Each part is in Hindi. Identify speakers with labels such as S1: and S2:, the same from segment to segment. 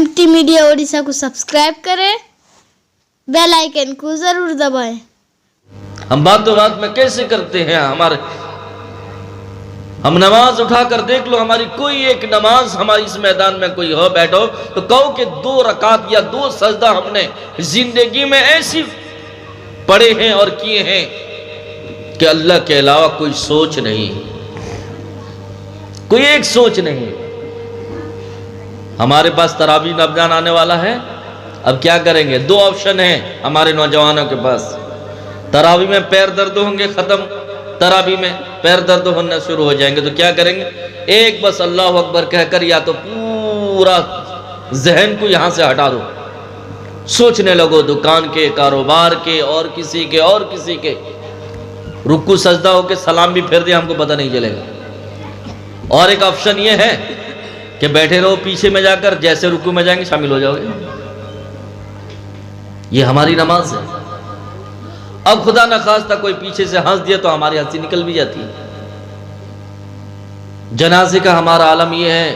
S1: MT मीडिया ओडिशा को सब्सक्राइब करें, बेल आइकन को जरूर दबाएं।
S2: हम बातों बात में कैसे करते हैं हम नमाज उठा कर देख लो, हमारी कोई एक नमाज हमारी इस मैदान में कोई हो बैठो तो कहो कि 2 रकात या 2 सजदा हमने जिंदगी में ऐसी पढ़े हैं और किए हैं कि अल्लाह के अलावा कोई सोच नहीं, कोई एक सोच नहीं। हमारे पास तरावी रमजान आने वाला है, अब क्या करेंगे? 2 ऑप्शन हैं हमारे नौजवानों के पास। तरावी में पैर दर्द होंगे, खत्म, तरावी में पैर दर्द होना शुरू हो जाएंगे तो क्या करेंगे? एक बस अल्लाह अकबर कहकर या तो पूरा जहन को यहां से हटा दो, सोचने लगो दुकान के, कारोबार के, और किसी के और किसी के। रुकू सजदा होके सलाम भी फेर दिया, हमको पता नहीं चलेगा। और एक ऑप्शन ये है कि बैठे रहो पीछे में जाकर, जैसे रुकू में जाएंगे शामिल हो जाओगे। ये हमारी नमाज है। अब खुदा न खास्ता कोई पीछे से हंस दिया तो हमारी हंसी निकल भी जाती है। जनाजे का हमारा आलम यह है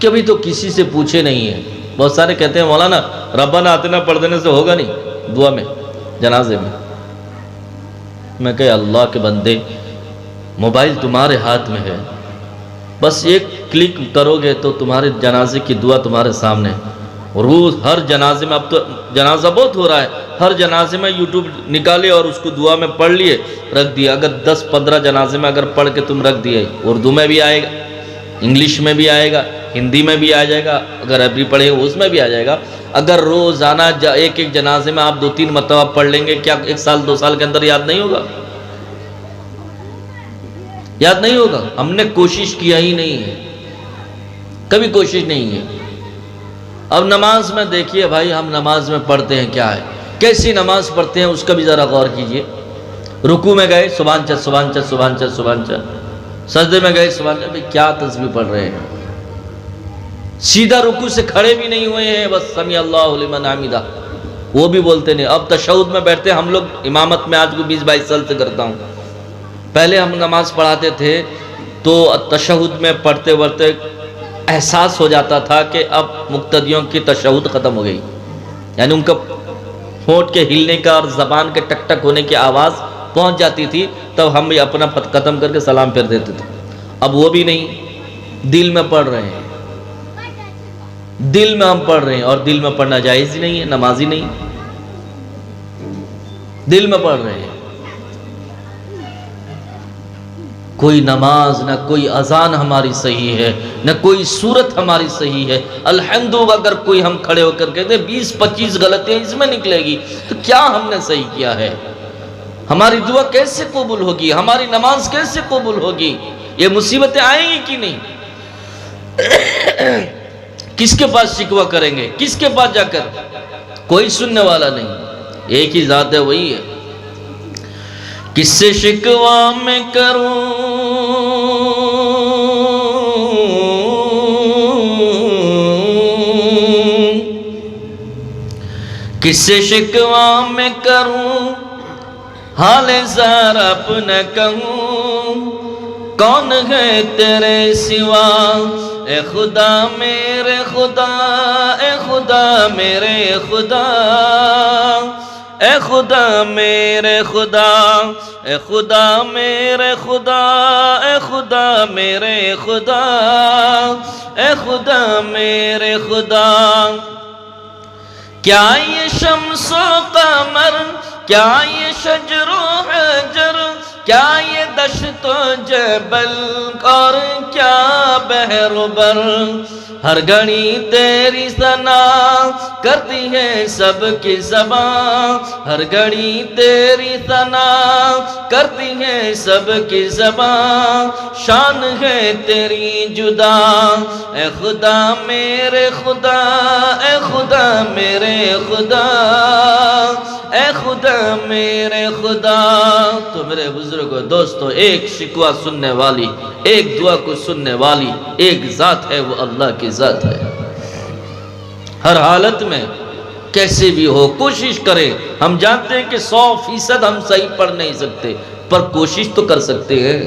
S2: कि अभी तो किसी से पूछे नहीं है। बहुत सारे कहते हैं मौलाना रब्बाना आतिना पढ़ देने से होगा नहीं दुआ में, जनाजे में। मैं कहे अल्लाह के बंदे, मोबाइल तुम्हारे हाथ में है, बस एक क्लिक करोगे तो तुम्हारे जनाजे की दुआ तुम्हारे सामने। रोज हर जनाजे में, अब तो जनाजा बहुत हो रहा है, हर जनाजे में यूट्यूब निकाले और उसको दुआ में पढ़ लिए, रख दिया। अगर 10-15 जनाजे में अगर पढ़ के तुम रख दिए, उर्दू में भी आएगा, इंग्लिश में भी आएगा, हिंदी में भी आ जाएगा, अगर अरबी पढ़े उसमें भी आ जाएगा। अगर रोजाना एक जनाजे में आप 2-3 मरतबा पढ़ लेंगे, क्या 1 साल 2 साल के अंदर याद नहीं होगा? याद नहीं होगा। हमने कोशिश किया ही नहीं है, कभी कोशिश नहीं है। अब नमाज में देखिए भाई, हम नमाज में पढ़ते हैं क्या है, कैसी नमाज पढ़ते हैं उसका भी जरा गौर कीजिए। रुकू में गए सुभान चल सुभान चल सुभान चल सुभान चल, सजदे में गए सुभान चल, भाई क्या तस्बीह पढ़ रहे हैं? सीधा रुकू से खड़े भी नहीं हुए हैं, बस समी अल्लाहु लिमन हमिदा वो भी बोलते नहीं। अब तशहुद में बैठते, हम लोग इमामत में आज को 20-22 साल से करता हूँ। पहले हम नमाज पढ़ाते थे तो तशहुद में पढ़ते पढ़ते एहसास हो जाता था कि अब मुक्तदियों की तशहुद ख़त्म हो गई, यानी उनका होंठ के हिलने का और ज़बान के टक टक होने की आवाज़ पहुंच जाती थी, तब हम अपना ख़त्म करके सलाम फेर देते थे। अब वो भी नहीं, दिल में पढ़ रहे हैं, दिल में हम पढ़ रहे हैं, और दिल में पढ़ना जायज़ ही नहीं है, नमाज ही नहीं, दिल में पढ़ रहे हैं। कोई नमाज न कोई अजान हमारी सही है, न कोई सूरत हमारी सही है। अल्हम्दुलिल्लाह अगर कोई हम खड़े होकर कहते 20-25 गलतियां इसमें निकलेगी तो क्या हमने सही किया है? हमारी दुआ कैसे कबूल होगी? हमारी नमाज कैसे कबूल होगी? ये मुसीबतें आएंगी कि नहीं? किसके पास शिकवा करेंगे? किसके पास जाकर? कोई सुनने वाला नहीं, एक ही जात है, वही है। किससे शिकवा मैं करूं, किससे शिकवा मैं करूं, हाल ज़ार अपना कहूं, कौन है तेरे सिवा? ए खुदा मेरे खुदा, ए खुदा मेरे खुदा, ए खुदा मेरे खुदा, ए खुदा मेरे खुदा, ए खुदा मेरे खुदा, ए खुदा मेरे खुदा। क्या ये शम्सो कमर, क्या ये शजरो हजर, क्या ये दश्तो जबल, और क्या बहरुबर, हर घड़ी तेरी सना करती है सबकी ज़बां, हर घड़ी तेरी सना करती है सबकी ज़बां, शान है तेरी जुदा। ए खुदा मेरे खुदा, ए खुदा मेरे खुदा, ए खुदा मेरे खुदा। तो मेरे बुजुर्गो दोस्तों, एक शिकवा सुनने वाली, एक दुआ को सुनने वाली एक ज़ात है, वो अल्लाह की ज़ात है। हर हालत में कैसे भी हो कोशिश करें। हम जानते हैं कि 100% हम सही पढ़ नहीं सकते, पर कोशिश तो कर सकते हैं।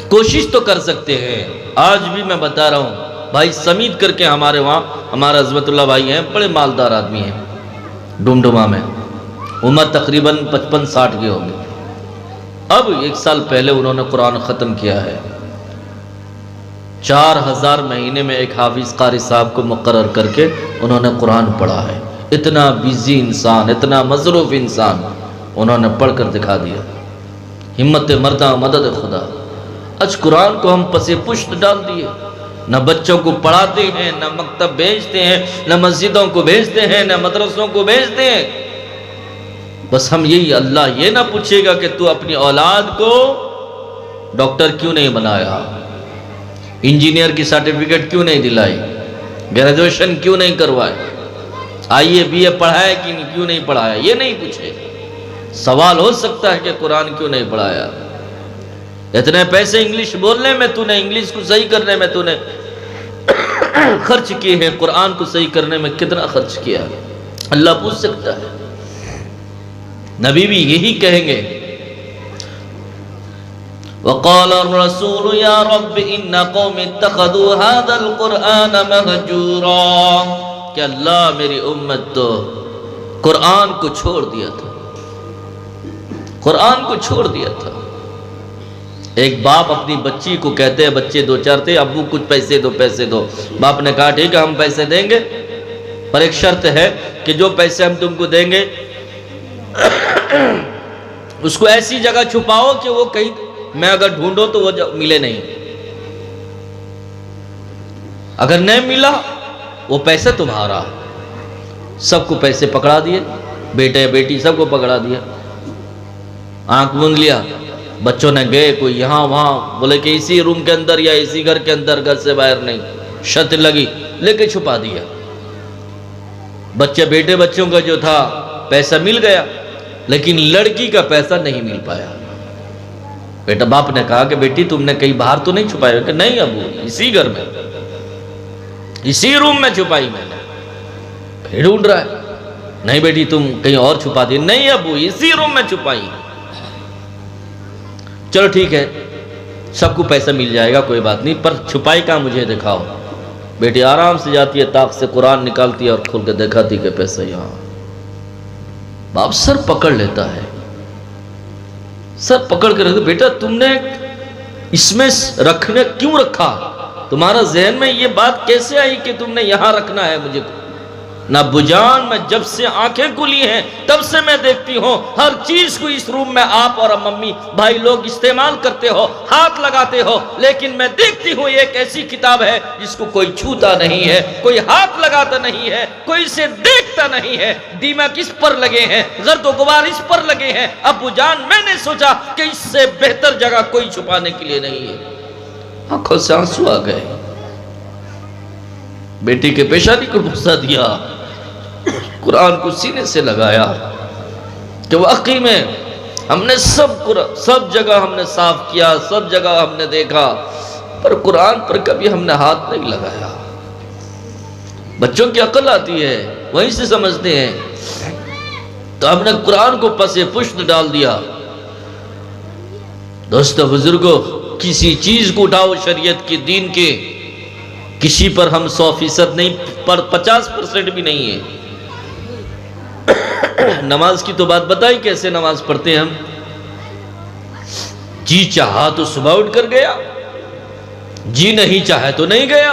S2: कोशिश तो कर सकते हैं। आज भी मैं बता रहा हूँ, भाई समीत करके हमारे वहाँ हमारा अज़मतुल्लाह भाई हैं, बड़े मालदार आदमी हैं, डुमडुमा में, उम्र तकरीबन 55-60 की होगी। अब 1 साल पहले उन्होंने कुरान ख़त्म किया है। 4000 महीने में एक हाफिज़ कारी साहब को मुकर्रर करके उन्होंने कुरान पढ़ा है। इतना बिजी इंसान, इतना मज़रूफ़ इंसान उन्होंने पढ़ कर दिखा दिया। हिम्मत मर्दा मदद खुदा। आज कुरान को हम पसे पुश्त डाल दिए, न बच्चों को पढ़ाते हैं, न मकतब भेजते हैं, न मस्जिदों को भेजते हैं, न मदरसों को भेजते हैं। बस हम यही, अल्लाह ये ना पूछेगा कि तू अपनी औलाद को डॉक्टर क्यों नहीं बनाया, इंजीनियर की सर्टिफिकेट क्यों नहीं दिलाई, ग्रेजुएशन क्यों नहीं करवाए, आईए बीए पढ़ाया कि क्यों नहीं पढ़ाया, ये नहीं पूछे। सवाल हो सकता है कि कुरान क्यों नहीं पढ़ाया। इतने पैसे इंग्लिश बोलने में तूने, इंग्लिश को सही करने में तूने खर्च किए हैं, कुरान को सही करने में कितना खर्च किया, अल्लाह पूछ सकता है। नबी भी यही कहेंगे, वक़ाल रसूल या रब्बि इन्ना कौमी इत्तख़ज़ू हाज़ल कुरआन महजूरा, कि अल्लाह मेरी उम्मत तो कुरान को छोड़ दिया था, कुरान को छोड़ दिया था। एक बाप अपनी बच्ची को कहते हैं, बच्चे 2-4 थे, अब्बू कुछ पैसे दो, पैसे दो। बाप ने कहा ठीक है हम पैसे देंगे, पर एक शर्त है कि जो पैसे हम तुमको देंगे उसको ऐसी जगह छुपाओ कि वो कहीं मैं अगर ढूंढो तो वो मिले नहीं। अगर नहीं मिला वो पैसे तुम्हारा। सबको पैसे पकड़ा दिए, बेटे बेटी सबको पकड़ा दिया, आंख मूंद लिया। बच्चों ने गए, कोई यहाँ वहाँ, बोले कि इसी रूम के अंदर या इसी घर के अंदर, घर से बाहर नहीं, शर्त लगी, लेके छुपा दिया। बच्चे बेटे बच्चों का जो था पैसा मिल गया, लेकिन लड़की का पैसा नहीं मिल पाया। बेटा बाप ने कहा कि बेटी तुमने कहीं बाहर तो नहीं छुपाया? कि नहीं अबू, इसी घर में, इसी रूम में छुपाई मैंने। फिर ढूंढ रहा है, नहीं बेटी तुम कहीं और छुपा दी। नहीं अबू, इसी रूम में छुपाई। चलो ठीक है, सबको पैसा मिल जाएगा, कोई बात नहीं, पर छुपाई का मुझे दिखाओ। बेटी आराम से जाती है, ताक से कुरान निकालती है और खोल के दिखाती कि पैसा यहाँ। बाप सर पकड़ लेता है, सर पकड़ के रखते, बेटा तुमने इसमें रखने क्यों रखा? तुम्हारा जहन में ये बात कैसे आई कि तुमने यहां रखना है मुझे? ना बुजान, मैं जब से आंखें खुली हैं तब से मैं देखती हूँ हर चीज को इस रूम में आप और मम्मी भाई लोग इस्तेमाल करते हो, हाथ लगाते हो, लेकिन मैं देखती हूँ एक ऐसी किताब है जिसको कोई छूता नहीं है, कोई हाथ लगाता नहीं है, कोई इसे देखता नहीं है। दीमक इस पर लगे हैं, गर्द गुबार इस पर लगे हैं। अब्बू जान, मैंने सोचा कि इससे बेहतर जगह कोई छुपाने के लिए नहीं है। आंखों से आंसू आ गए। बेटी के पेशानी को गुस्सा दिया, कुरान को सीने से लगाया कि वाकई में हमने सब जगह हमने साफ किया, सब जगह हमने देखा, पर कुरान पर कभी हमने हाथ नहीं लगाया। बच्चों की अकल आती है, वहीं से समझते हैं। तो हमने कुरान को पसे पुश्त डाल दिया। दोस्तों बुजुर्गों, किसी चीज को उठाओ शरीयत के, दीन के, किसी पर हम 100% नहीं, पर 50% भी नहीं है। नमाज की तो बात बताई, कैसे नमाज पढ़ते हैं हम। जी चाहा तो सुबह उठ कर गया, जी नहीं चाहे तो नहीं गया।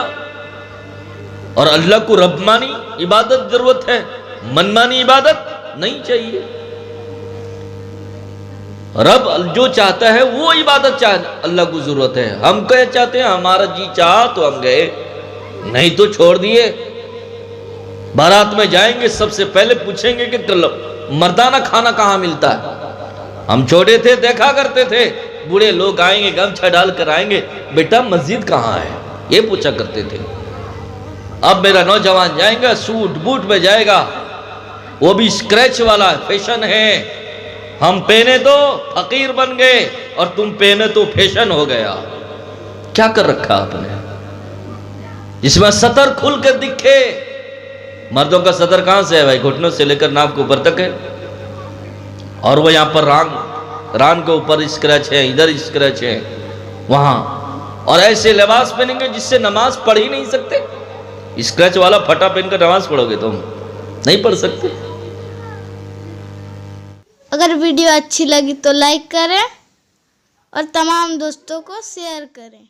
S2: और अल्लाह को रब मानी इबादत जरूरत है, मनमानी इबादत नहीं चाहिए। रब जो चाहता है वो इबादत अल्लाह को जरूरत है। हम क्या चाहते हैं? हमारा जी चाहा तो हम गए, नहीं तो छोड़ दिए। बारात में जाएंगे, सबसे पहले पूछेंगे कि मर्दाना खाना कहाँ मिलता है। हम छोटे थे देखा करते थे, बूढ़े लोग आएंगे गमछा डाल कर आएंगे, बेटा मस्जिद कहाँ है, ये पूछा करते थे। अब मेरा नौजवान जाएगा, सूट बूट में जाएगा, वो भी स्क्रैच वाला फैशन है। हम पहने तो फकीर बन गए और तुम पहने तो फैशन हो गया। क्या कर रखा आपने? जिसमें सतर खुल के दिखे। मर्दों का सतर कहां से है भाई? घुटनों से लेकर नाक के ऊपर तक है। और वो यहां पर रान के ऊपर स्क्रैच है, इधर स्क्रैच है। वहां, और ऐसे लिबास पहनेंगे जिससे नमाज पढ़ ही नहीं सकते। स्क्रैच वाला फटा पहनकर नमाज पढ़ोगे तुम नहीं पढ़ सकते।
S1: अगर वीडियो अच्छी लगी तो लाइक करें और तमाम दोस्तों को शेयर करें।